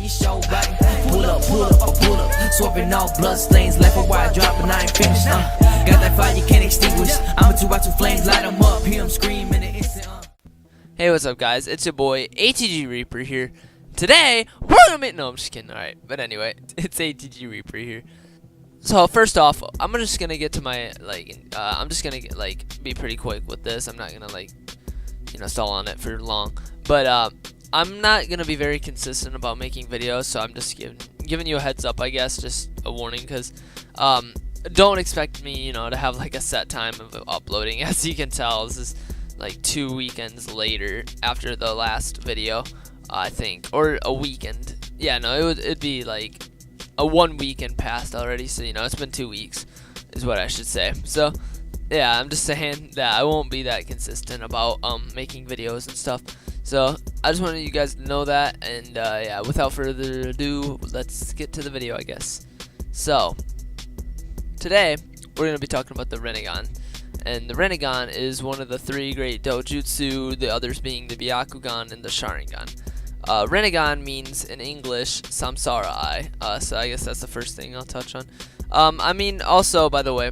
you show right. Pull up, pull up. Swapping all blood stains, left a wide drop and I ain't finished. Got that fire you can't extinguish. I'ma to watch the flames light them up. Hear them scream in an instant. Hey, what's up, guys? It's your boy ATG Reaper here. Today we're gonna make no, I'm just kidding. All right, but anyway, it's ATG Reaper here. So first off, I'm just gonna get to my I'm just gonna be pretty quick with this. I'm not gonna stall on it for long. But I'm not gonna be very consistent about making videos, so I'm just giving you a heads up, I guess, just a warning, because don't expect me, to have like a set time of uploading. As you can tell, this is like 2 weekends later after the last video, I think, or a weekend. Yeah, no, it'd be like a 1 weekend passed already, so it's been 2 weeks is what I should say. So yeah, I'm just saying that I won't be that consistent about making videos and stuff. So I just wanted you guys to know that, and yeah, without further ado, let's get to the video, I guess. So today we're gonna be talking about the Rinnegan. And the Rinnegan is one of the 3 great dojutsu, the others being the Byakugan and the Sharingan. Rinnegan means in English Samsara Eye, so I guess that's the first thing I'll touch on. I mean, also, by the way,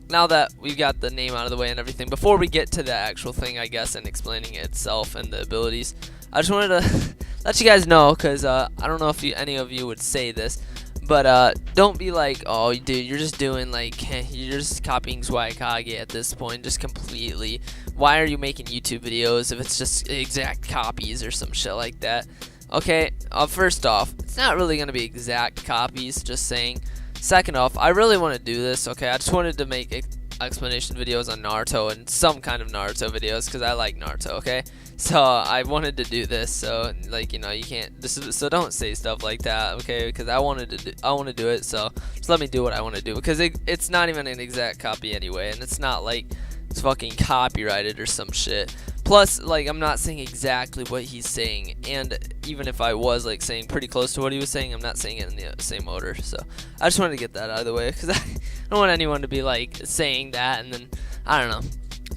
now that we've got the name out of the way and everything, before we get to the actual thing, I guess, and explaining it itself and the abilities, I just wanted to let you guys know, because I don't know if any of you would say this, but don't be like, oh, dude, you're just doing you're just copying Zwaikage at this point, just completely. Why are you making YouTube videos if it's just exact copies or some shit like that? Okay, first off, it's not really gonna be exact copies, just saying. Second off, I really want to do this, okay? I just wanted to make explanation videos on Naruto and some kind of Naruto videos because I like Naruto, okay? So I wanted to do this, so you can't. So don't say stuff like that, okay? Because I want to do it, so just let me do what I want to do, because it's not even an exact copy anyway, and it's not like it's fucking copyrighted or some shit. Plus, I'm not saying exactly what he's saying, and even if I was saying pretty close to what he was saying, I'm not saying it in the same order. So I just wanted to get that out of the way, because I don't want anyone to be saying that and then I don't know.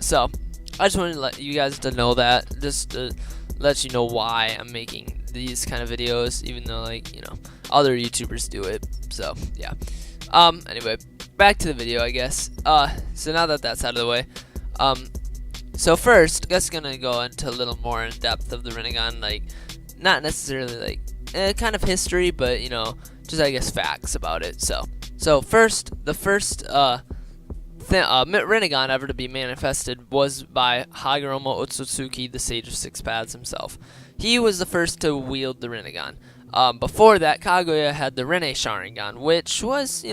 So I just wanted to let you guys to know that, just to let you know why I'm making these kind of videos, even though other YouTubers do it. So yeah. Anyway, back to the video, I guess. So now that that's out of the way, so first, I guess gonna go into a little more in depth of the Rinnegan, not necessarily kind of history, but just I guess facts about it. So first, the first Rinnegan ever to be manifested was by Hagoromo Otsutsuki, the Sage of Six Paths himself. He was the first to wield the Rinnegan. Before that, Kaguya had the Rinne Sharingan, which was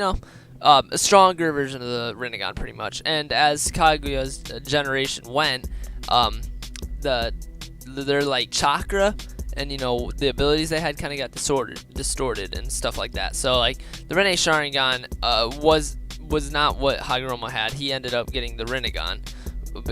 a stronger version of the Rinnegan, pretty much. And as Kaguya's generation went, their chakra and the abilities they had kind of got distorted and stuff like that. So the Rinne Sharingan was not what Hagoromo had. He ended up getting the Rinnegan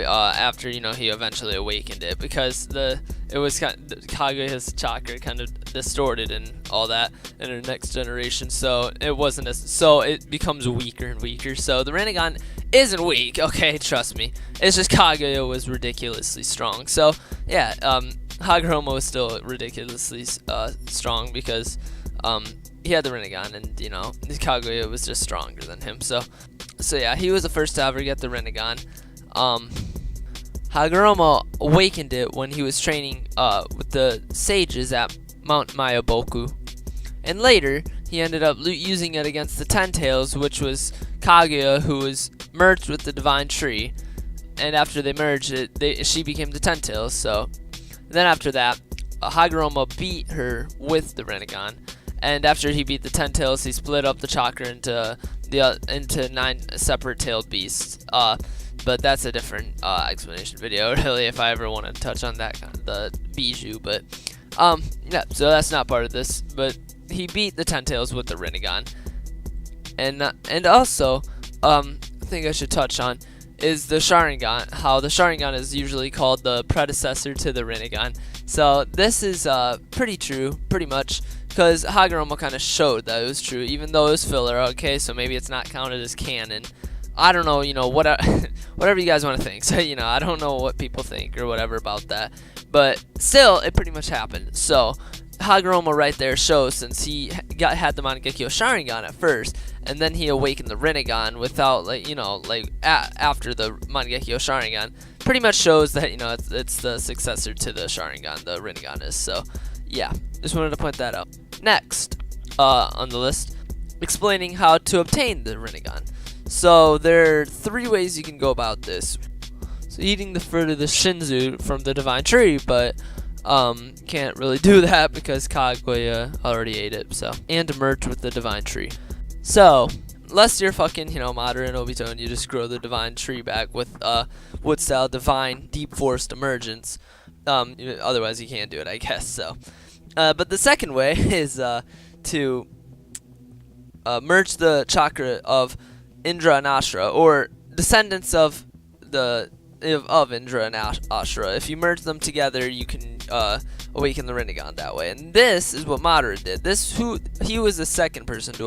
after he eventually awakened it, because it was Kaguya's chakra kind of distorted and all that in her next generation, so it becomes weaker and weaker. So the Rinnegan isn't weak, okay, trust me. It's just Kaguya was ridiculously strong. So yeah, Hagoromo was still ridiculously strong because he had the Rinnegan, and Kaguya was just stronger than him. So yeah, he was the first to ever get the Rinnegan. Hagoromo awakened it when he was training with the sages at Mount Mayaboku, and later he ended up using it against the Ten Tails, which was Kaguya, who was merged with the Divine Tree, and after they merged she became the Ten Tails. So then after that, Hagoromo beat her with the Rinnegan, and after he beat the Ten Tails, he split up the chakra into 9 separate tailed beasts. But that's a different explanation video, really, if I ever want to touch on that the Bijou. But yeah, so that's not part of this. But he beat the Ten Tails with the Rinnegan, and also I think I should touch on is the Sharingan. How the Sharingan is usually called the predecessor to the Rinnegan. So this is pretty true, pretty much, because Hagoromo kind of showed that it was true, even though it was filler. Okay, so maybe it's not counted as canon. I don't know, whatever you guys want to think. So, I don't know what people think or whatever about that. But still, it pretty much happened. So, Hagoromo right there shows, since he had the Mangekyo Sharingan at first, and then he awakened the Rinnegan without, like, you know, like after the Mangekyo Sharingan, pretty much shows that, you know, it's the successor to the Sharingan, the Rinnegan is. So yeah, just wanted to point that out. Next on the list, explaining how to obtain the Rinnegan. So there are 3 ways you can go about this. So eating the fruit of the Shinzu from the Divine Tree, but can't really do that because Kaguya already ate it. So, and merge with the Divine Tree. So unless you're fucking, you know, Madara and Obito, and you just grow the Divine Tree back with Wood Style Divine Deep Forest Emergence, otherwise you can't do it, I guess. So, but the second way is to merge the chakra of Indra and Ashura, or descendants of Indra and Ashura. If you merge them together, you can awaken the Rinnegan that way. And this is what Madara did. He was the second person to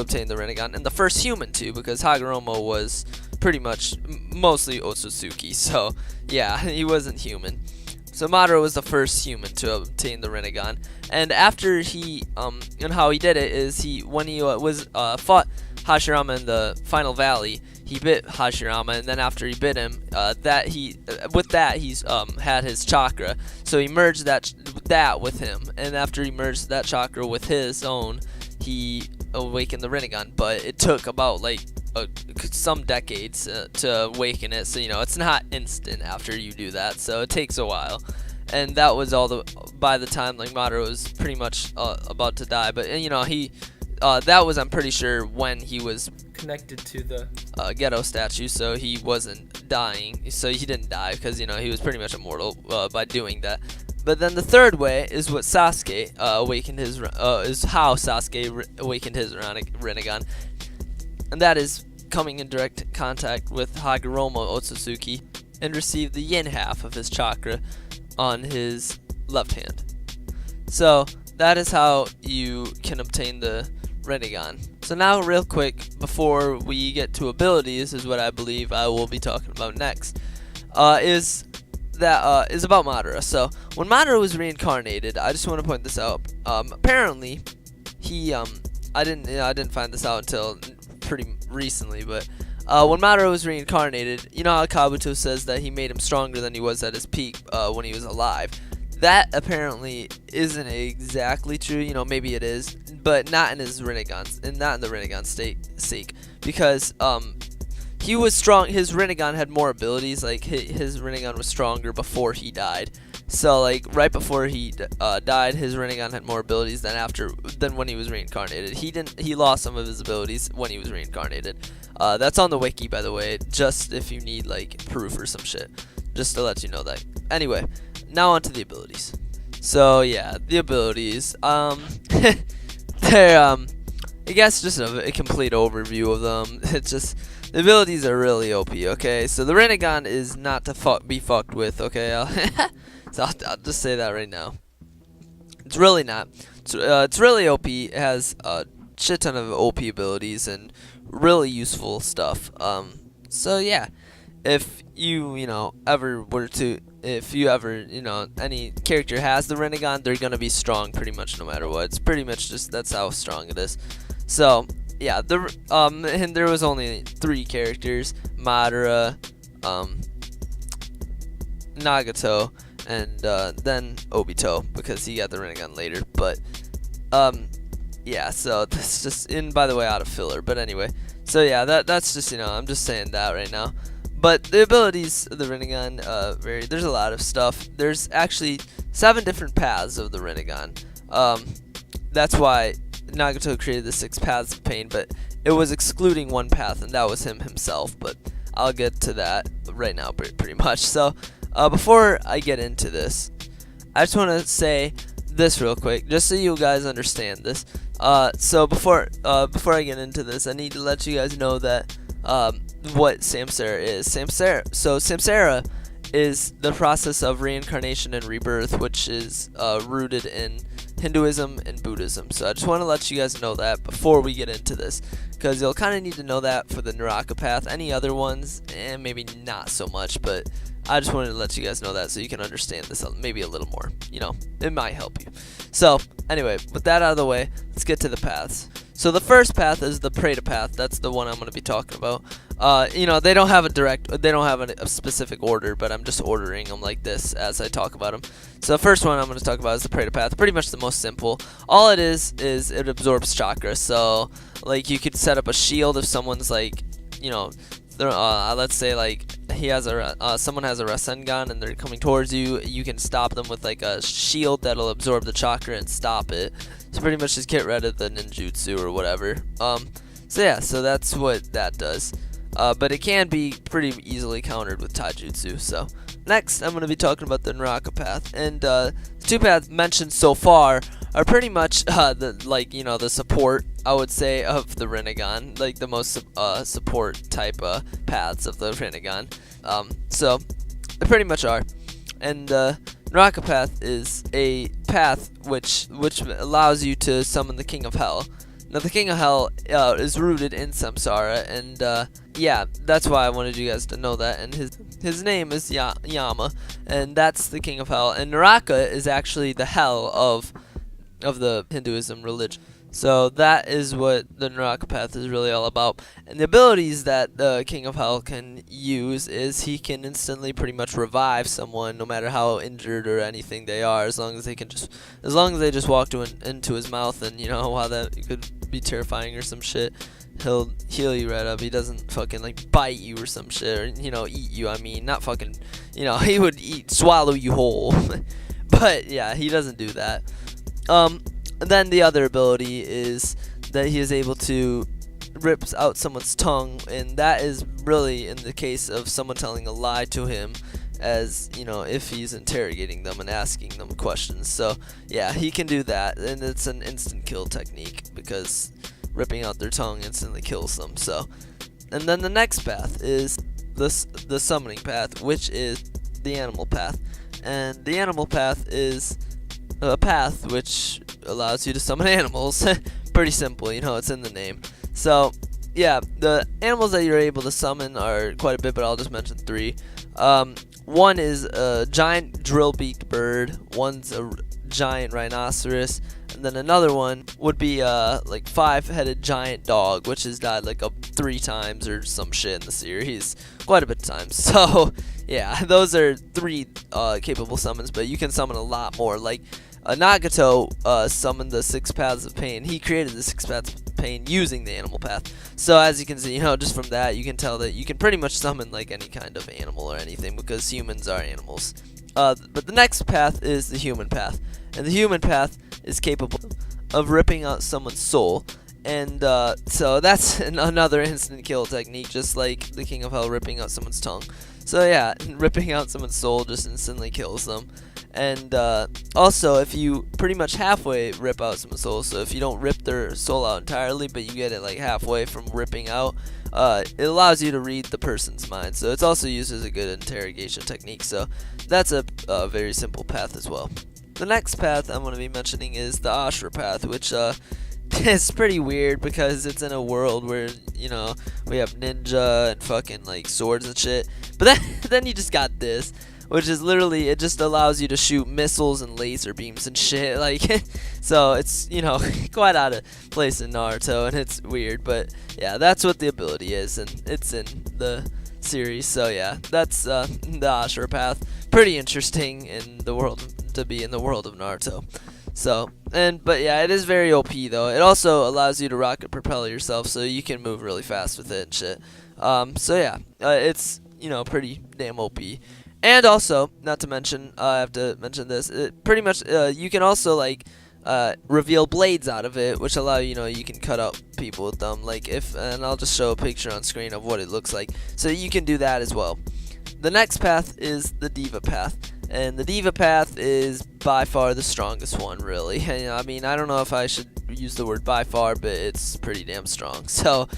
obtain the Rinnegan, and the first human too, because Hagoromo was pretty much mostly Otsutsuki. So yeah, he wasn't human. So Madara was the first human to obtain the Rinnegan. And after and how he did it is when he fought Hashirama in the final valley, he bit Hashirama, and then after he bit him, he's had his chakra. So he merged that with him, and after he merged that chakra with his own, he awakened the Rinnegan. But it took about like some decades to awaken it. So, you know, it's not instant after you do that. So it takes a while. And that was by the time like Madara was pretty much about to die. But you know, that was, I'm pretty sure, when he was connected to the Ghetto statue, so he wasn't dying. So he didn't die because, you know, he was pretty much immortal by doing that. But then the third way is what Sasuke awakened his Rinnegan, and that is coming in direct contact with Hagoromo Otsutsuki and receive the yin half of his chakra on his left hand. So that is how you can obtain the Rinnegan. So now, real quick, before we get to abilities, is what I believe I will be talking about next. Is about Madara. So when Madara was reincarnated, I just want to point this out. Apparently, I didn't find this out until pretty recently, but when Madara was reincarnated, you know how Kabuto says that he made him stronger than he was at his peak when he was alive. That apparently isn't exactly true. You know, maybe it is, but not in his Rinnegan, and not in the Rinnegan sake, because he was strong. His Rinnegan had more abilities. Like his Rinnegan was stronger before he died. So like right before he died, his Rinnegan had more abilities than when he was reincarnated. He lost some of his abilities when he was reincarnated. That's on the wiki, by the way, just if you need like proof or some shit, just to let you know that. Anyway, now on to the abilities. So yeah, the abilities. They're I guess just a complete overview of them. It's just the abilities are really OP. Okay, so the Rinnegan is not to be fucked with. Okay, so I'll just say that right now. It's really not. It's really OP. It has a shit ton of OP abilities and really useful stuff. So yeah, if you any character has the Rinnegan, they're gonna be strong pretty much no matter what. It's pretty much just that's how strong it is. So yeah, and there was only 3 characters: Madara, Nagato, and then Obito, because he got the Rinnegan later. But yeah, so that's just by the way, out of filler. But anyway, so yeah, that's just, I'm just saying that right now. But the abilities of the Rinnegan vary. There's a lot of stuff. There's actually 7 different paths of the Rinnegan. That's why Nagato created the 6 paths of pain, but it was excluding one path, and that was himself. But I'll get to that right now, pretty much. So before I get into this, I just want to say this real quick, just so you guys understand this. So before I get into this, I need to let you guys know that what Samsara is. Samsara is the process of reincarnation and rebirth, which is rooted in Hinduism and Buddhism. So I just want to let you guys know that before we get into this, because you'll kind of need to know that for the Naraka path. Any other ones, maybe not so much, but I just wanted to let you guys know that so you can understand this maybe a little more. You know, it might help you. So, anyway, with that out of the way, let's get to the paths. So the first path is the Preda path. That's the one I'm going to be talking about. You know, they don't have a specific order, but I'm just ordering them like this as I talk about them. So the first one I'm going to talk about is the Preda path. Pretty much the most simple. All it is it absorbs chakra. So, like, you could set up a shield if someone's like, you know, let's say like someone has a Rinnegan and they're coming towards you. You can stop them with like a shield that'll absorb the chakra and stop it. So pretty much just get rid of the ninjutsu or whatever. So yeah, so that's what that does. But it can be pretty easily countered with taijutsu. So next, I'm going to be talking about the Naraka path, and the two paths mentioned so far are pretty much the support, I would say, of the Rinnegan, like the most support type paths of the Rinnegan. So they pretty much are. And Naraka path is a path which allows you to summon the King of Hell. Now the King of Hell is rooted in Samsara, and yeah, that's why I wanted you guys to know that. And his name is Yama, and that's the King of Hell. And Naraka is actually the hell of the Hinduism religion. So that is what the Naraka path is really all about. And the abilities that the King of Hell can use is he can instantly pretty much revive someone, no matter how injured or anything they are, as long as they just walk into his mouth. And you know how that could be terrifying or some shit. He'll heal you right up. He doesn't fucking like bite you or some shit, or you know, eat you. I mean, not fucking, you know, he would swallow you whole. But yeah, he doesn't do that. Then the other ability is that he is able to rip out someone's tongue, and that is really in the case of someone telling a lie to him, as you know, if he's interrogating them and asking them questions. So yeah, he can do that, and it's an instant kill technique because ripping out their tongue instantly kills them. So, and then the next path is the summoning path, which is the animal path, and the animal path is a path which allows you to summon animals. Pretty simple, you know, it's in the name. So yeah, the animals that you're able to summon are quite a bit, but I'll just mention three. One is a giant drill-beaked bird, one's a giant rhinoceros, and then another one would be like 5-headed giant dog, which has died like 3 times or some shit in the series, quite a bit of times. So yeah, those are 3 capable summons, but you can summon a lot more. Like Nagato summoned the 6 paths of pain. He created the 6 paths of pain using the animal path. So as you can see, you know, just from that you can tell that you can pretty much summon like any kind of animal or anything, because humans are animals. But the next path is the human path, and the human path is capable of ripping out someone's soul. And so that's another instant kill technique, just like the King of Hell ripping out someone's tongue. So yeah, ripping out someone's soul just instantly kills them. And also, if you pretty much halfway rip out someone's soul, so if you don't rip their soul out entirely, but you get it like halfway from ripping out, it allows you to read the person's mind. So it's also used as a good interrogation technique. So that's a very simple path as well. The next path I'm going to be mentioning is the Ashura path, which it's pretty weird because it's in a world where, you know, we have ninja and fucking like swords and shit. But then you just got this, which is literally, it just allows you to shoot missiles and laser beams and shit. Like, so it's, you know, quite out of place in Naruto, and it's weird. But yeah, that's what the ability is, and it's in the series. So yeah, that's the Ashura path. Pretty interesting in the world, to be in the world of Naruto. So, but yeah, it is very OP though. It also allows you to rocket propel yourself, so you can move really fast with it and shit. So yeah, it's, you know, pretty damn OP. And also, not to mention, I have to mention this, pretty much, you can also, like, reveal blades out of it, which allow, you know, you can cut out people with them, like, and I'll just show a picture on screen of what it looks like, so you can do that as well. The next path is the Diva path, and the Diva path is by far the strongest one, really. I mean, I don't know if I should use the word by far, but it's pretty damn strong, so...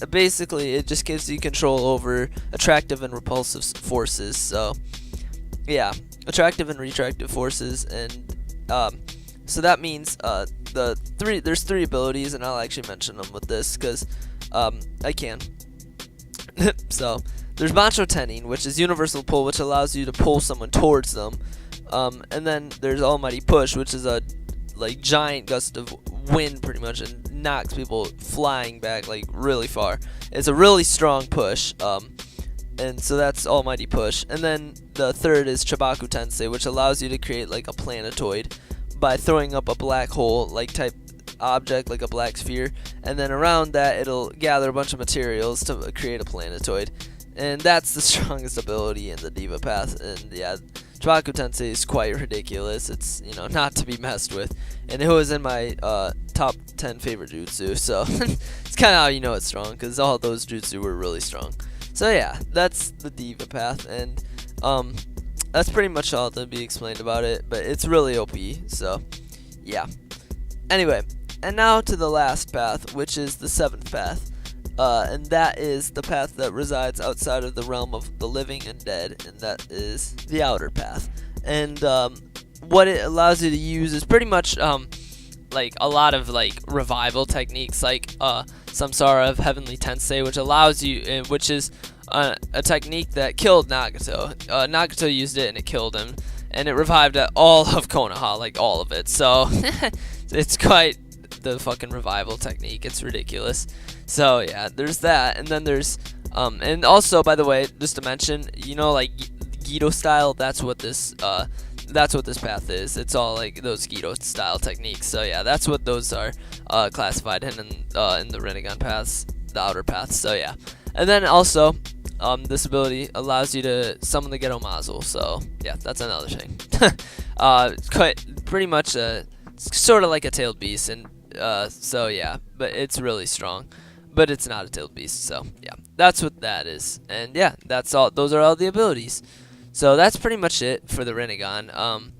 basically it just gives you control over attractive and repulsive forces. So yeah, attractive and retractive forces, and so that means there's 3 abilities, and I'll actually mention them with this because I can. So there's Bancho Tenin, which is universal pull, which allows you to pull someone towards them. And then there's Almighty Push, which is a like giant gust of wind pretty much, and knocks people flying back like really far. It's a really strong push. And so that's Almighty Push. And then the third is Chibaku Tensei, which allows you to create like a planetoid by throwing up a black hole like type object, like a black sphere, and then around that it'll gather a bunch of materials to create a planetoid. And that's the strongest ability in the Diva Path. And yeah, Chibaku Tensei is quite ridiculous. It's, you know, not to be messed with. And it was in my top 10 favorite jutsu, so it's kind of how you know it's strong, because all those jutsu were really strong. So yeah, that's the Diva Path, and that's pretty much all to be explained about it, but it's really OP, so yeah. Anyway, and now to the last path, which is the 7th path, and that is the path that resides outside of the realm of the living and dead, and that is the Outer Path. And what it allows you to use is pretty much like a lot of like revival techniques, like Samsara of Heavenly Tensei, which allows you, which is a technique that killed Nagato. Nagato used it and it killed him, and it revived all of Konoha, like all of it. So it's quite the fucking revival technique. It's ridiculous. So yeah, there's that, and then there's and also, by the way, just to mention, you know, like Gido style, that's what this path is. It's all like those Gido style techniques. So yeah, that's what those are classified in the Rinnegan paths, the Outer Path. So yeah, and then also this ability allows you to summon the Ghetto Mazel. So yeah, that's another thing. Quite pretty much sort of like a tailed beast, and so yeah, but it's really strong. But it's not a tailed beast. So yeah, that's what that is. And yeah, that's all. Those are all the abilities. So that's pretty much it for the Rinnegan.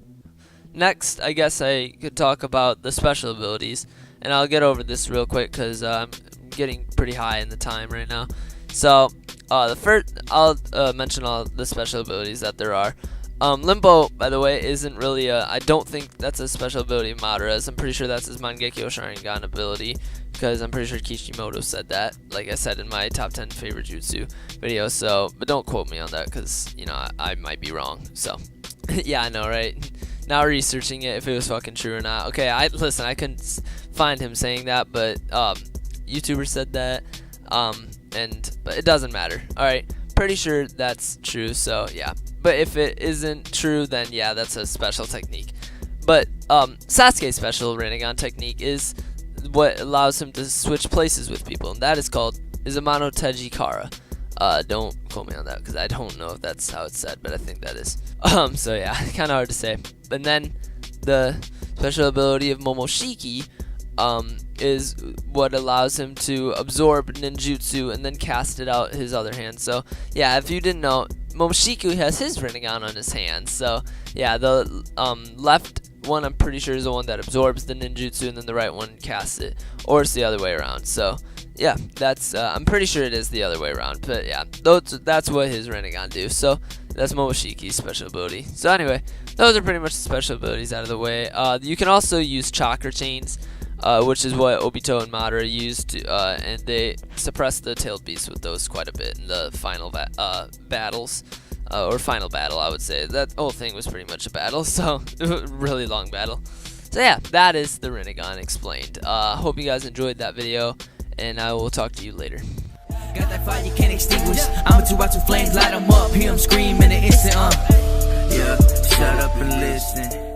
Next, I guess I could talk about the special abilities, and I'll get over this real quick because I'm getting pretty high in the time right now. So the first, I'll mention all the special abilities that there are. Limbo, by the way, isn't really I don't think that's a special ability of Madara's. I'm pretty sure that's his Mangekyo Sharingan ability, because I'm pretty sure Kishimoto said that, like I said in my top 10 favorite jutsu video. So, but don't quote me on that, because, you know, I might be wrong. So, yeah, I know, right? Now researching it, if it was fucking true or not. Okay, listen, I couldn't find him saying that, but YouTuber said that, but it doesn't matter. All right, pretty sure that's true. So yeah. But if it isn't true, then yeah, that's a special technique. But Sasuke's special Rinnegan technique is what allows him to switch places with people, and that is called Izumano Teji Kara. Don't quote me on that, because I don't know if that's how it's said, but I think that is. So yeah, kind of hard to say. And then the special ability of Momoshiki is what allows him to absorb ninjutsu and then cast it out his other hand. So yeah, if you didn't know, Momoshiki has his Rinnegan on his hand. So yeah, the left one I'm pretty sure is the one that absorbs the ninjutsu, and then the right one casts it, or it's the other way around. So yeah, that's I'm pretty sure it is the other way around. But yeah, that's what his Rinnegan do. So that's Momoshiki's special ability. So anyway, those are pretty much the special abilities out of the way. You can also use chakra chains, which is what Obito and Madara used, and they suppressed the tailed beast with those quite a bit in the final battles, or final battle, I would say. That whole thing was pretty much a battle, so really long battle. So yeah, that is the Rinnegan explained. Hope you guys enjoyed that video, and I will talk to you later. Got that fire you can't extinguish. I'ma watch the flames light 'em up. Hear 'em scream in an instant. Yeah, shut up and listen.